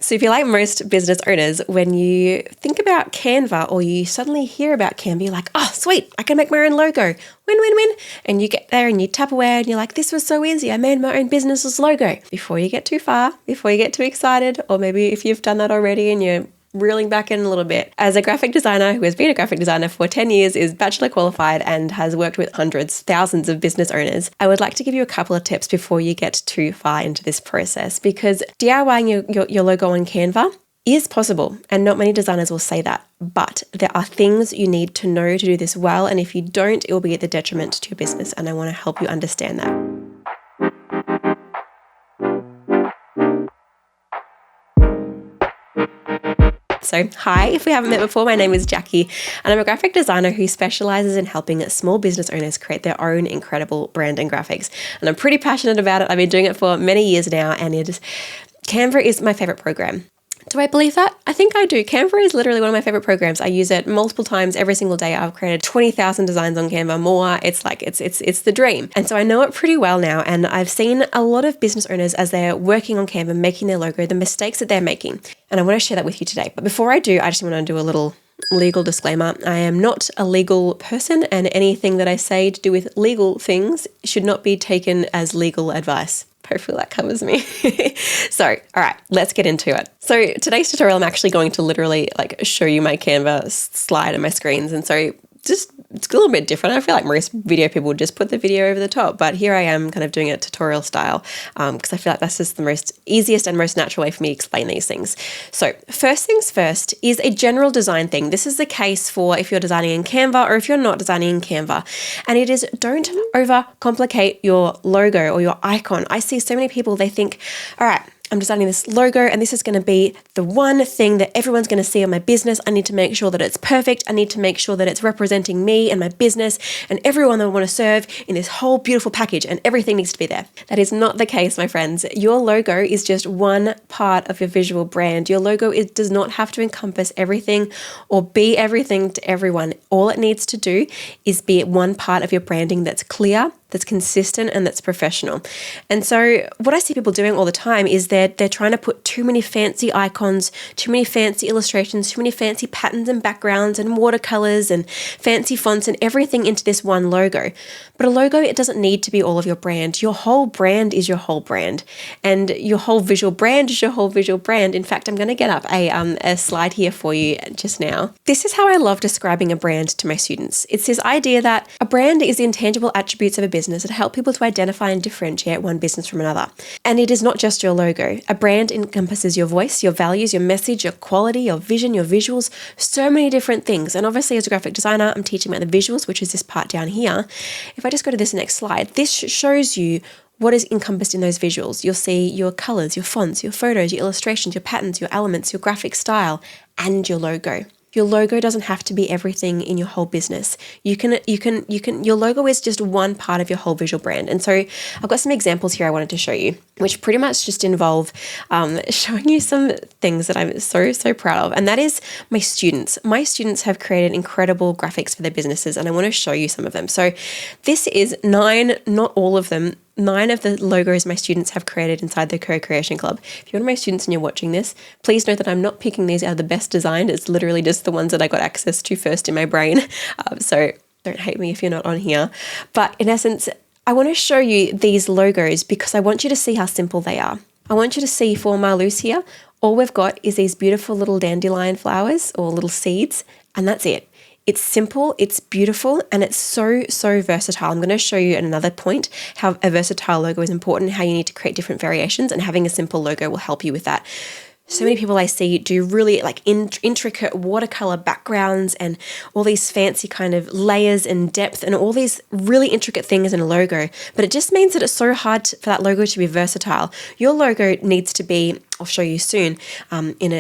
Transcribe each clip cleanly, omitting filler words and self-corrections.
So if you're like most business owners, when you think about Canva or you suddenly hear about Canva, you're like, oh, sweet, I can make my own logo. Win, win, win. And you get there and you tap away and you're like, this was so easy. I made my own business's logo. Before you get too far, before you get too excited, or maybe if you've done that already and you're reeling back in a little bit. As a graphic designer who has been a graphic designer for 10 years, is bachelor qualified and has worked with hundreds, thousands of business owners, I would like to give you a couple of tips before you get too far into this process, because DIYing your logo on Canva is possible, and not many designers will say that, but there are things you need to know to do this well, and if you don't, it will be at the detriment to your business, and I want to help you understand that. So hi, if we haven't met before, my name is Jacqui and I'm a graphic designer who specializes in helping small business owners create their own incredible brand and graphics. And I'm pretty passionate about it. I've been doing it for many years now, and Canva is my favorite program. Do I believe that? I think I do. Canva is literally one of my favorite programs. I use it multiple times every single day. I've created 20,000 designs on Canva, more. It's like, it's the dream. And so I know it pretty well now. And I've seen a lot of business owners as they're working on Canva, making their logo, the mistakes that they're making. And I want to share that with you today. But before I do, I just want to do a little legal disclaimer. I am not a legal person, and anything that I say to do with legal things should not be taken as legal advice. Hopefully that covers me. So, all right, let's get into it. So today's tutorial, I'm actually going to literally show you my Canva slide and my screens. And so it's a little bit different. I feel like most video people would just put the video over the top, but here I am kind of doing it tutorial style because I feel like that's just the most easiest and most natural way for me to explain these things. So first things first is a general design thing. This is the case for if you're designing in Canva or if you're not designing in Canva. And it is, don't overcomplicate your logo or your icon. I see so many people, they think, all right, I'm designing this logo and this is going to be the one thing that everyone's going to see on my business. I need to make sure that it's perfect. I need to make sure that it's representing me and my business and everyone that I want to serve in this whole beautiful package, and everything needs to be there. That is not the case, my friends. Your logo is just one part of your visual brand. Your logo does not have to encompass everything or be everything to everyone. All it needs to do is be one part of your branding that's clear, that's consistent, and that's professional. And so what I see people doing all the time is they're trying to put too many fancy icons, too many fancy illustrations, too many fancy patterns and backgrounds and watercolors and fancy fonts and everything into this one logo. But a logo, it doesn't need to be all of your brand. Your whole brand is your whole brand, and your whole visual brand is your whole visual brand. In fact, I'm going to get up a slide here for you just now. This is how I love describing a brand to my students. It's this idea that a brand is the intangible attributes of a business that help people to identify and differentiate one business from another. And it is not just your logo. A brand encompasses your voice, your values, your message, your quality, your vision, your visuals, so many different things. And obviously as a graphic designer, I'm teaching about the visuals, which is this part down here. If I just go to this next slide, this shows you what is encompassed in those visuals. You'll see your colors, your fonts, your photos, your illustrations, your patterns, your elements, your graphic style, and your logo. Your logo doesn't have to be everything in your whole business. Your logo is just one part of your whole visual brand. And so I've got some examples here I wanted to show you, which pretty much just involve showing you some things that I'm so proud of. And that is my students. My students have created incredible graphics for their businesses, and I want to show you some of them. So this is 9, not all of them, 9 of the logos my students have created inside the Co-Creation Club. If you're one of my students and you're watching this, please note that I'm not picking these out of the best designed. It's literally just the ones that I got access to first in my brain. So don't hate me if you're not on here. But in essence, I want to show you these logos because I want you to see how simple they are. I want you to see for Marlouse here, all we've got is these beautiful little dandelion flowers or little seeds, and that's it. It's simple, it's beautiful, and it's so versatile. I'm going to show you at another point how a versatile logo is important, how you need to create different variations, and having a simple logo will help you with that. So many people I see do really intricate watercolor backgrounds and all these fancy kind of layers and depth and all these really intricate things in a logo, but it just means that it's so hard for that logo to be versatile. Your logo needs to be, I'll show you soon, in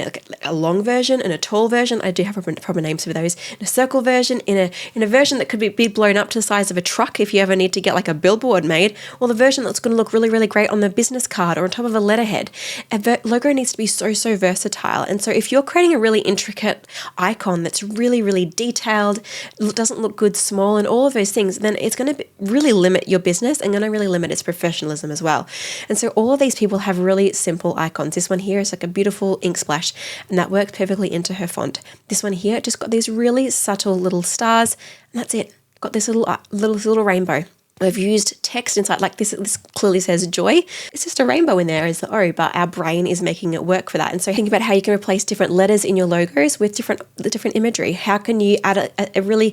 a long version and a tall version. I do have proper names for those. In a circle version, in a version that could be blown up to the size of a truck if you ever need to get a billboard made, or the version that's going to look really great on the business card or on top of a letterhead. A logo needs to be so versatile. And so if you're creating a really intricate icon that's really detailed, doesn't look good small and all of those things, then it's going to really limit your business and going to really limit its professionalism as well. And so all of these people have really simple icons. This one here is like a beautiful ink splash, and that works perfectly into her font. This one here just got these really subtle little stars, and that's it. Got this little rainbow. We've used text inside, like this clearly says joy. It's just a rainbow in there as the O, but our brain is making it work for that. And so think about how you can replace different letters in your logos with different imagery. How can you add a really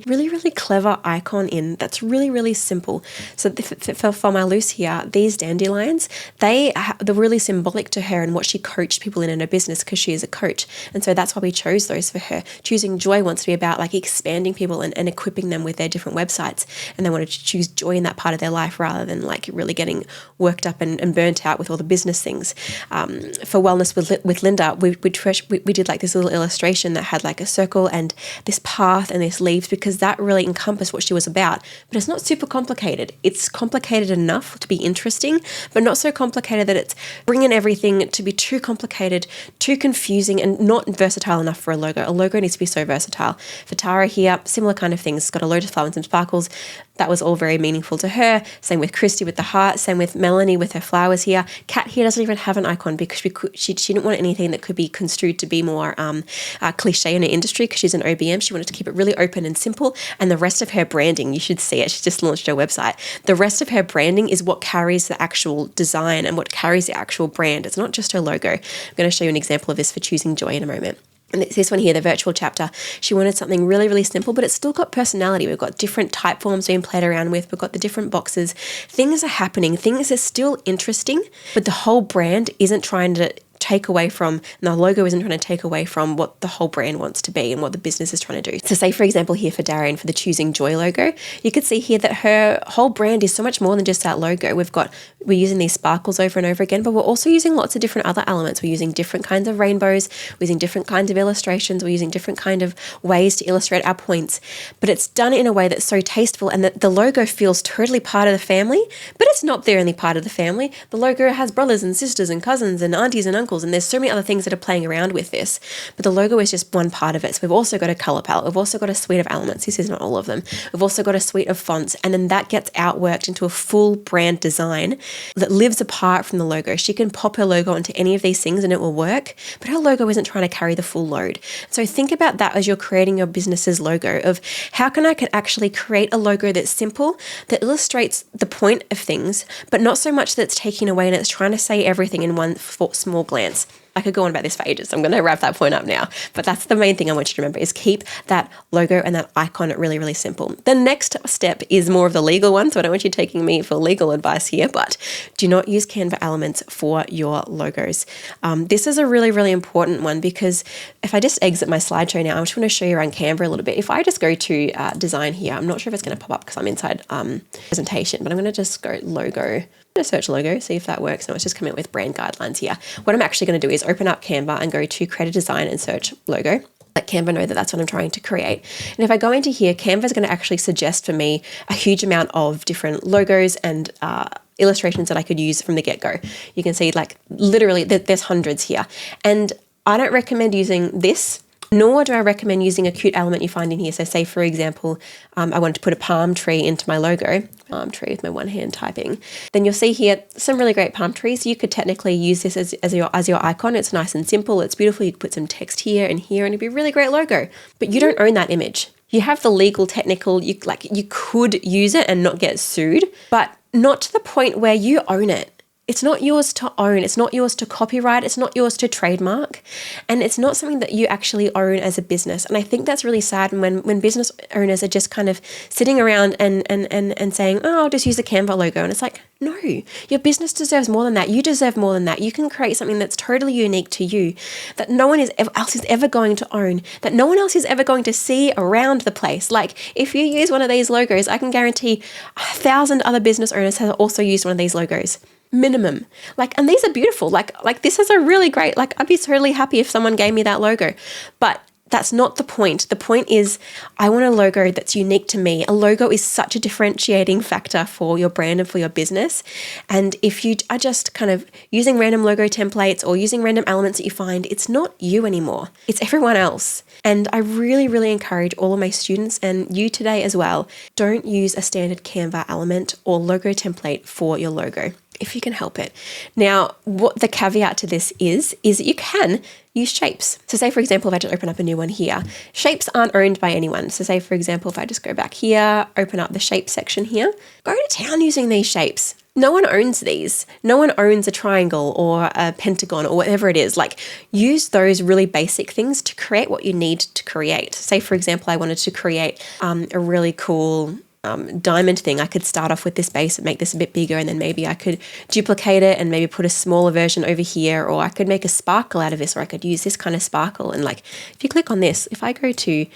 clever icon in that's really simple? So for my loose here, these dandelions, they're really symbolic to her and what she coached people in her business, because she is a coach. And so that's why we chose those for her. Choosing joy wants to be about like expanding people and equipping them with their different websites. And they wanted to choose joy in that part of their life rather than like really getting worked up and burnt out with all the business things. For wellness with Linda, we did like this little illustration that had like a circle and this path and this leaves, because that really encompassed what she was about. But it's not super complicated. It's complicated enough to be interesting, but not so complicated that it's bringing everything to be too complicated, too confusing, and not versatile enough for a logo. A logo needs to be so versatile. For Tara here, similar kind of things. It's got a lotus flower and some sparkles. That was all very meaningful to her. Same with Christy with the heart. Same with Melanie with her flowers here. Kat here doesn't even have an icon because she didn't want anything that could be construed to be more cliche in her industry, because she's an OBM. She wanted to keep it really open and simple. And the rest of her branding, you should see it. She just launched her website. The rest of her branding is what carries the actual design and what carries the actual brand. It's not just her logo. I'm going to show you an example of this for choosing joy in a moment. And this one here, the virtual chapter, she wanted something really simple, but it's still got personality. We've got different type forms being played around with. We've got the different boxes. Things are happening. Things are still interesting, but the whole brand isn't trying to take away from, and the logo isn't trying to take away from what the whole brand wants to be and what the business is trying to do. So say, for example, here for Darian, for the Choosing Joy logo, you could see here that her whole brand is so much more than just that logo. We're using these sparkles over and over again, but we're also using lots of different other elements. We're using different kinds of rainbows, we're using different kinds of illustrations, we're using different kind of ways to illustrate our points, but it's done in a way that's so tasteful and that the logo feels totally part of the family, but it's not the only part of the family. The logo has brothers and sisters and cousins and aunties and uncles, and there's so many other things that are playing around with this, but the logo is just one part of it. So we've also got a color palette, we've also got a suite of elements. This is not all of them. We've also got a suite of fonts, and then that gets outworked into a full brand design that lives apart from the logo. She can pop her logo onto any of these things and it will work, but her logo isn't trying to carry the full load. So think about that as you're creating your business's logo, of how can I actually create a logo that's simple, that illustrates the point of things, but not so much that it's taking away and it's trying to say everything in one small glance. I could go on about this for ages. I'm going to wrap that point up now. But that's the main thing I want you to remember, is keep that logo and that icon really simple. The next step is more of the legal one. So I don't want you taking me for legal advice here, but do not use Canva elements for your logos. This is a really important one, because if I just exit my slideshow now, I just want to show you around Canva a little bit. If I just go to design here, I'm not sure if it's going to pop up because I'm inside presentation, but I'm going to just go logo. I'm going to search logo, see if that works. No, it's just coming up with brand guidelines here. What I'm actually going to do is open up Canva and go to create a design and search logo. Let Canva know that that's what I'm trying to create. And if I go into here, Canva is going to actually suggest for me a huge amount of different logos and illustrations that I could use from the get-go. You can see like literally there's hundreds here. And I don't recommend using this, nor do I recommend using a cute element you find in here. So say, for example, I wanted to put a palm tree into my logo, palm tree with my one hand typing. Then you'll see here some really great palm trees. You could technically use this as your icon. It's nice and simple. It's beautiful. You could put some text here and here and it'd be a really great logo. But you don't own that image. You have the legal, technical, you could use it and not get sued, but not to the point where you own it. It's not yours to own. It's not yours to copyright. It's not yours to trademark. And it's not something that you actually own as a business. And I think that's really sad when business owners are just kind of sitting around and saying, oh, I'll just use the Canva logo. And it's like, no, your business deserves more than that. You deserve more than that. You can create something that's totally unique to you, that no one else is ever going to own, that no one else is ever going to see around the place. Like if you use one of these logos, I can guarantee 1,000 other business owners have also used one of these logos. Minimum. And these are beautiful. Like this is a really great, I'd be totally happy if someone gave me that logo, but that's not the point. The point is I want a logo that's unique to me. A logo is such a differentiating factor for your brand and for your business. And if you are just kind of using random logo templates or using random elements that you find, it's not you anymore. It's everyone else. And I really encourage all of my students, and you today as well, don't use a standard Canva element or logo template for your logo. if you can help it. Now, what the caveat to this is that you can use shapes. So say, for example, if I just open up a new one here, shapes aren't owned by anyone. So say, for example, if I just go back here, open up the shape section here, go to town using these shapes. No one owns these. No one owns a triangle or a pentagon or whatever it is. Like, use those really basic things to create what you need to create. Say, for example, I wanted to create a really cool diamond thing. I could start off with this base and make this a bit bigger, and then maybe I could duplicate it and maybe put a smaller version over here, or I could make a sparkle out of this, or I could use this kind of sparkle. And like, if you click on this, if I go to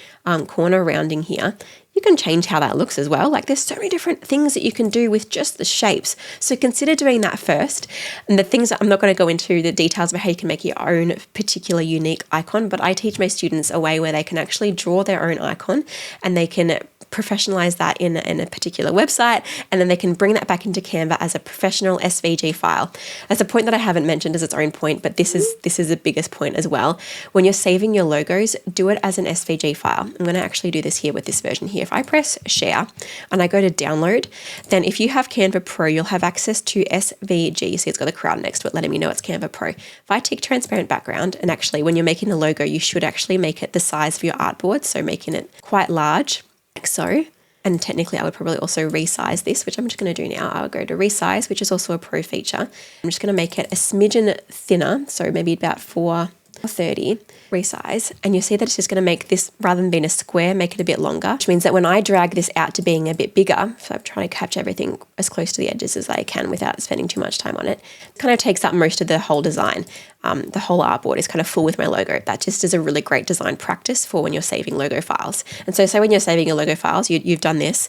corner rounding here, you can change how that looks as well. Like, there's so many different things that you can do with just the shapes. So consider doing that first. And the things that I'm not going to go into the details of how you can make your own particular unique icon, but I teach my students a way where they can actually draw their own icon, and they can professionalize that in a particular website, and then they can bring that back into Canva as a professional SVG file. That's a point that I haven't mentioned as its own point, but this is the biggest point as well. When you're saving your logos, do it as an SVG file. I'm going to actually do this here with this version here. If I press share and I go to download, then if you have Canva Pro, you'll have access to SVG. See, it's got the crown next to it, letting me know it's Canva Pro. If I tick transparent background, and actually when you're making a logo, you should actually make it the size of your artboard, so making it quite large, like so. And technically I would probably also resize this, which I'm just going to do now. I'll go to resize, which is also a pro feature. I'm just going to make it a smidgen thinner, so maybe about 430, resize, and you'll see that it's just going to make this, rather than being a square, make it a bit longer, which means that when I drag this out to being a bit bigger, so I'm trying to capture everything as close to the edges as I can without spending too much time on it, it kind of takes up most of the whole design. The whole artboard is kind of full with my logo. That just is a really great design practice for when you're saving logo files. And so say when you're saving your logo files, you've done this.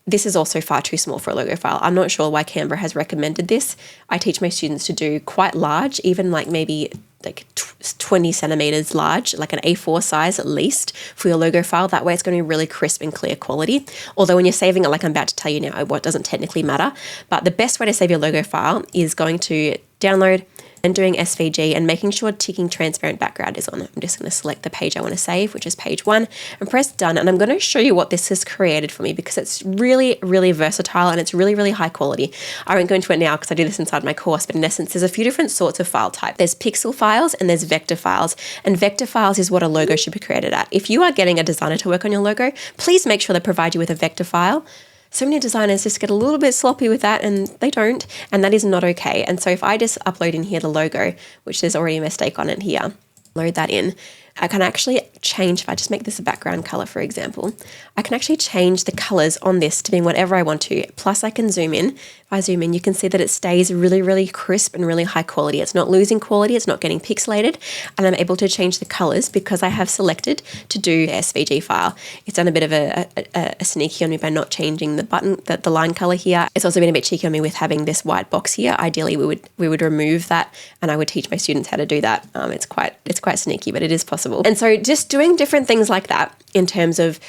This is also far too small for a logo file. I'm not sure why Canva has recommended this. I teach my students to do quite large, even like maybe like 20 centimeters large, like an A4 size at least for your logo file. That way it's going to be really crisp and clear quality. Although when you're saving it, like I'm about to tell you now, what doesn't technically matter. But the best way to save your logo file is going to download and doing SVG and making sure ticking transparent background is on. I'm just going to select the page I want to save, which is page 1, and press done. And I'm going to show you what this has created for me, because it's really, really versatile and it's really, really high quality. I won't go into it now because I do this inside my course, but in essence, there's a few different sorts of file type. There's pixel files and there's vector files, and vector files is what a logo should be created at. If you are getting a designer to work on your logo, please make sure they provide you with a vector file. So many designers just get a little bit sloppy with that, and they don't, and that is not okay. And so if I just upload in here the logo, which there's already a mistake on it here, load that in, I can actually change, if I just make this a background color, for example, I can actually change the colors on this to be whatever I want to. Plus I can zoom in. If I zoom in, you can see that it stays really, really crisp and really high quality. It's not losing quality. It's not getting pixelated. And I'm able to change the colors because I have selected to do the SVG file. It's done a bit of a sneaky on me by not changing the button, the line color here. It's also been a bit cheeky on me with having this white box here. Ideally, we would remove that, and I would teach my students how to do that. It's quite sneaky, but it is possible. And so just doing different things like that in terms of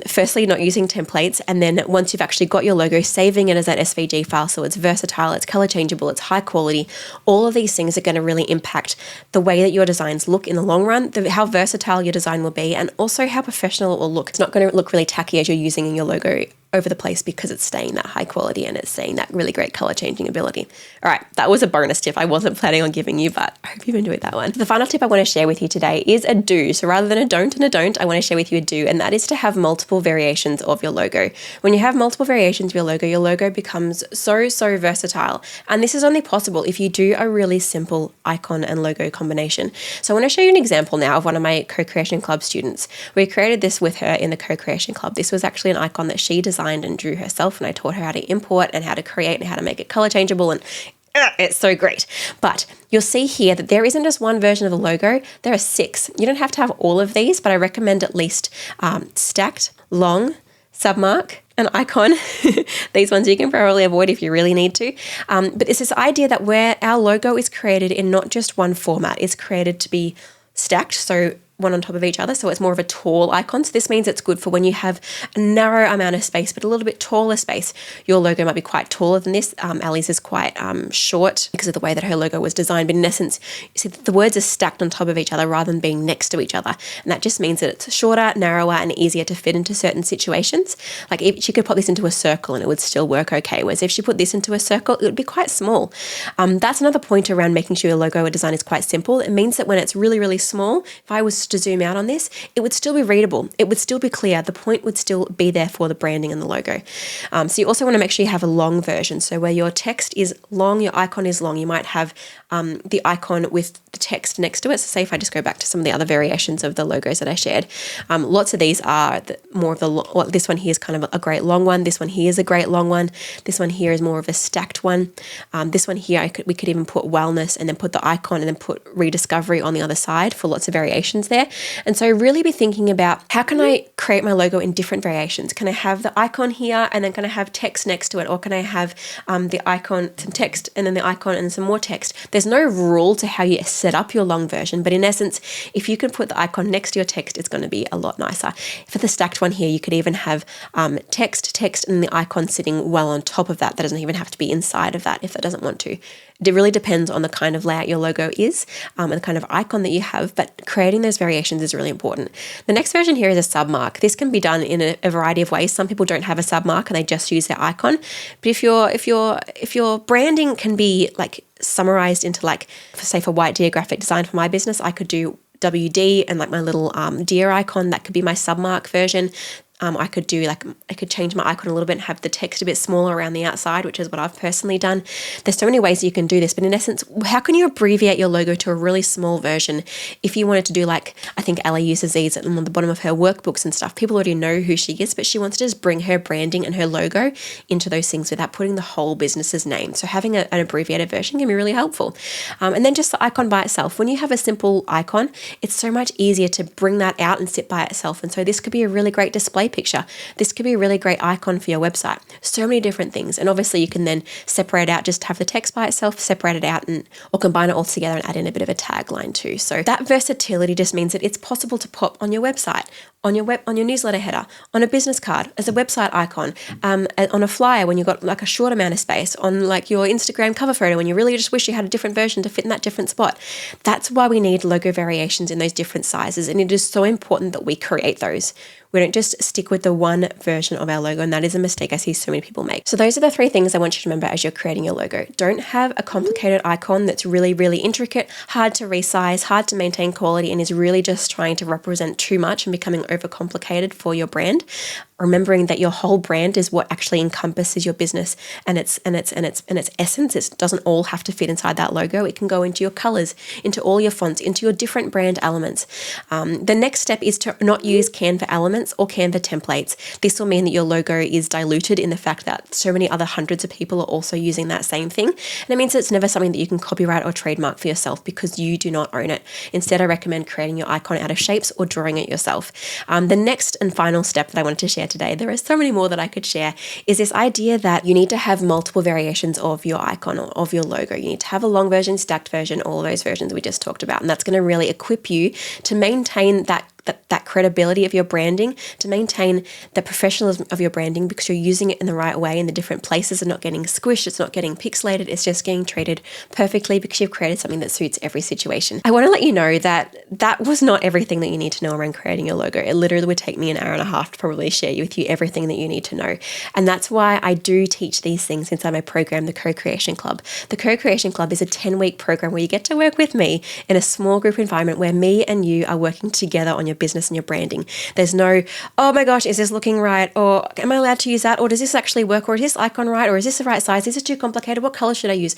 firstly not using templates, and then once you've actually got your logo, saving it as that SVG file so it's versatile, it's color changeable, it's high quality. All of these things are going to really impact the way that your designs look in the long run, how versatile your design will be, and also how professional it will look. It's not going to look really tacky as you're using in your logo over the place, because it's staying that high quality and it's staying that really great color changing ability. All right, that was a bonus tip I wasn't planning on giving you, but I hope you've enjoyed that one. The final tip I want to share with you today is a do. So rather than a don't and a don't, I want to share with you a do, and that is to have multiple variations of your logo. When you have multiple variations of your logo becomes so versatile. And this is only possible if you do a really simple icon and logo combination. So I want to show you an example now of one of my co-creation club students. We created this with her in the co-creation club. This was actually an icon that she designed and drew herself, and I taught her how to import and how to create and how to make it color changeable, and it's so great. But you'll see here that there isn't just one version of the logo, there are 6. You don't have to have all of these, but I recommend at least stacked, long, submark, an icon. These ones you can probably avoid if you really need to. But it's this idea that where our logo is created in not just one format, it's created to be stacked. So one on top of each other. So it's more of a tall icon. So this means it's good for when you have a narrow amount of space, but a little bit taller space. Your logo might be quite taller than this. Ali's is quite short because of the way that her logo was designed. But in essence, you see the words are stacked on top of each other rather than being next to each other. And that just means that it's shorter, narrower, and easier to fit into certain situations. Like if she could put this into a circle and it would still work okay. Whereas if she put this into a circle, it would be quite small. That's another point around making sure your logo or design is quite simple. It means that when it's really, really small, if I was to zoom out on this, it would still be readable. It would still be clear. The point would still be there for the branding and the logo. So you also want to make sure you have a long version. So where your text is long, your icon is long, you might have the icon with the text next to it. So say if I just go back to some of the other variations of the logos that I shared, lots of these are more of the, this one here is kind of a great long one. This one here is a great long one. This one here is more of a stacked one. This one here, we could even put wellness and then put the icon and then put rediscovery on the other side for lots of variations there. And so really be thinking about how can I create my logo in different variations? Can I have the icon here and then can I have text next to it? Or can I have the icon, some text and then the icon and some more text? There's no rule to how you set up your long version, but in essence, if you can put the icon next to your text, it's going to be a lot nicer. For the stacked one here, you could even have text, and the icon sitting well on top of that. That doesn't even have to be inside of that if that doesn't want to. It really depends on the kind of layout your logo is and the kind of icon that you have, but creating those variations is really important. The next version here is a submark. This can be done in a variety of ways. Some people don't have a submark and they just use their icon. But if your branding can be like summarized into like, say for white deer graphic design for my business, I could do WD and like my little deer icon. That could be my submark version. I could change my icon a little bit and have the text a bit smaller around the outside, which is what I've personally done. There's so many ways you can do this, but in essence, how can you abbreviate your logo to a really small version? If you wanted to do like, I think Ellie uses these on the bottom of her workbooks and stuff. People already know who she is, but she wants to just bring her branding and her logo into those things without putting the whole business's name. So having an abbreviated version can be really helpful. And then just the icon by itself. When you have a simple icon, it's so much easier to bring that out and sit by itself. And so this could be a really great display picture. This could be a really great icon for your website. So many different things. And obviously you can then separate out, just have the text by itself, separate it out or combine it all together and add in a bit of a tagline too. So that versatility just means that it's possible to pop on your website, on your newsletter header, on a business card, as a website icon, on a flyer when you've got like a short amount of space, on like your Instagram cover photo when you really just wish you had a different version to fit in that different spot. That's why we need logo variations in those different sizes. And it is so important that we create those. We don't just stick with the one version of our logo, and that is a mistake I see so many people make. So those are the 3 things I want you to remember as you're creating your logo. Don't have a complicated icon that's really, really intricate, hard to resize, hard to maintain quality, and is really just trying to represent too much and becoming overcomplicated for your brand. Remembering that your whole brand is what actually encompasses your business and its essence. It doesn't all have to fit inside that logo. It can go into your colors, into all your fonts, into your different brand elements. The next step is to not use Canva elements or Canva templates. This will mean that your logo is diluted in the fact that so many other hundreds of people are also using that same thing. And it means it's never something that you can copyright or trademark for yourself because you do not own it. Instead, I recommend creating your icon out of shapes or drawing it yourself. The next and final step that I wanted to share today, there are so many more that I could share, is this idea that you need to have multiple variations of your icon or of your logo. You need to have a long version, stacked version, all of those versions we just talked about. And that's going to really equip you to maintain that credibility of your branding, to maintain the professionalism of your branding because you're using it in the right way in the different places and not getting squished, it's not getting pixelated, it's just getting treated perfectly because you've created something that suits every situation. I want to let you know that that was not everything that you need to know around creating your logo. It literally would take me an hour and a half to probably share with you everything that you need to know. And that's why I do teach these things inside my program, the Co-Creation Club. The Co-Creation Club is a 10-week program where you get to work with me in a small group environment where me and you are working together on your business and your branding. There's no, oh my gosh, is this looking right? Or am I allowed to use that? Or does this actually work? Or is this icon right? Or is this the right size? Is it too complicated? What color should I use?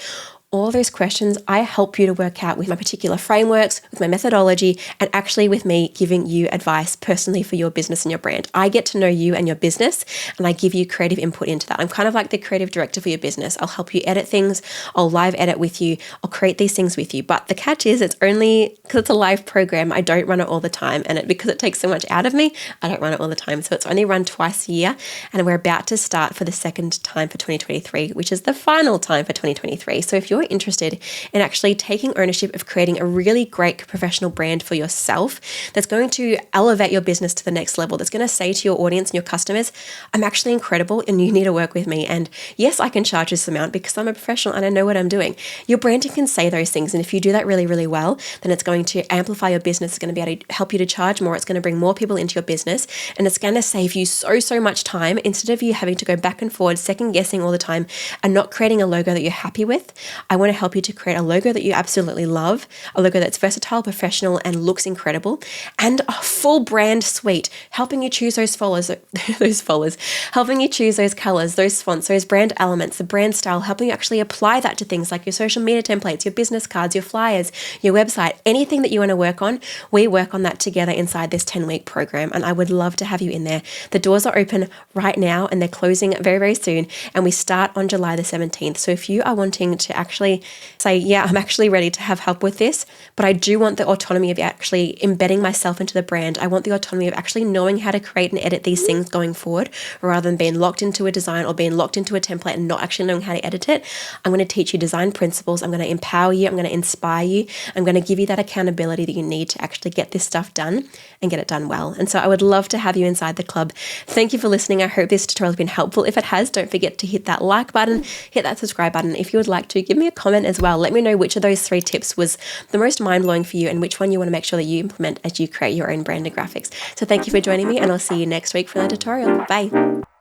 All those questions I help you to work out with my particular frameworks, with my methodology, and actually with me giving you advice personally for your business and your brand. I get to know you and your business, and I give you creative input into that. I'm kind of like the creative director for your business. I'll help you edit things. I'll live edit with you. I'll create these things with you. But the catch is it's only because it's a live program. I don't run it all the time. And because it takes so much out of me, I don't run it all the time. So it's only run twice a year. And we're about to start for the second time for 2023, which is the final time for 2023. So if you're you're interested in actually taking ownership of creating a really great professional brand for yourself that's going to elevate your business to the next level, that's going to say to your audience and your customers, I'm actually incredible and you need to work with me. And yes, I can charge this amount because I'm a professional and I know what I'm doing. Your branding can say those things. And if you do that really, really well, then it's going to amplify your business. It's going to be able to help you to charge more. It's going to bring more people into your business. And it's going to save you so much time instead of you having to go back and forward, second guessing all the time and not creating a logo that you're happy with. I want to help you to create a logo that you absolutely love, a logo that's versatile, professional, and looks incredible, and a full brand suite, helping you choose those followers, helping you choose those colors, those fonts, those brand elements, the brand style, helping you actually apply that to things like your social media templates, your business cards, your flyers, your website, anything that you want to work on. We work on that together inside this 10-week program, and I would love to have you in there. The doors are open right now and they're closing very, very soon, and we start on July the 17th. So if you are wanting to actually say, yeah, I'm actually ready to have help with this, but I do want the autonomy of actually embedding myself into the brand. I want the autonomy of actually knowing how to create and edit these things going forward, rather than being locked into a design or being locked into a template and not actually knowing how to edit it. I'm going to teach you design principles. I'm going to empower you. I'm going to inspire you. I'm going to give you that accountability that you need to actually get this stuff done and get it done well. And so I would love to have you inside the club. Thank you for listening. I hope this tutorial has been helpful. If it has, don't forget to hit that like button, hit that subscribe button. If you would like to, give me a comment as well. Let me know which of those 3 tips was the most mind-blowing for you and which one you want to make sure that you implement as you create your own brand and graphics. So thank you for joining me, and I'll see you next week for another tutorial. Bye.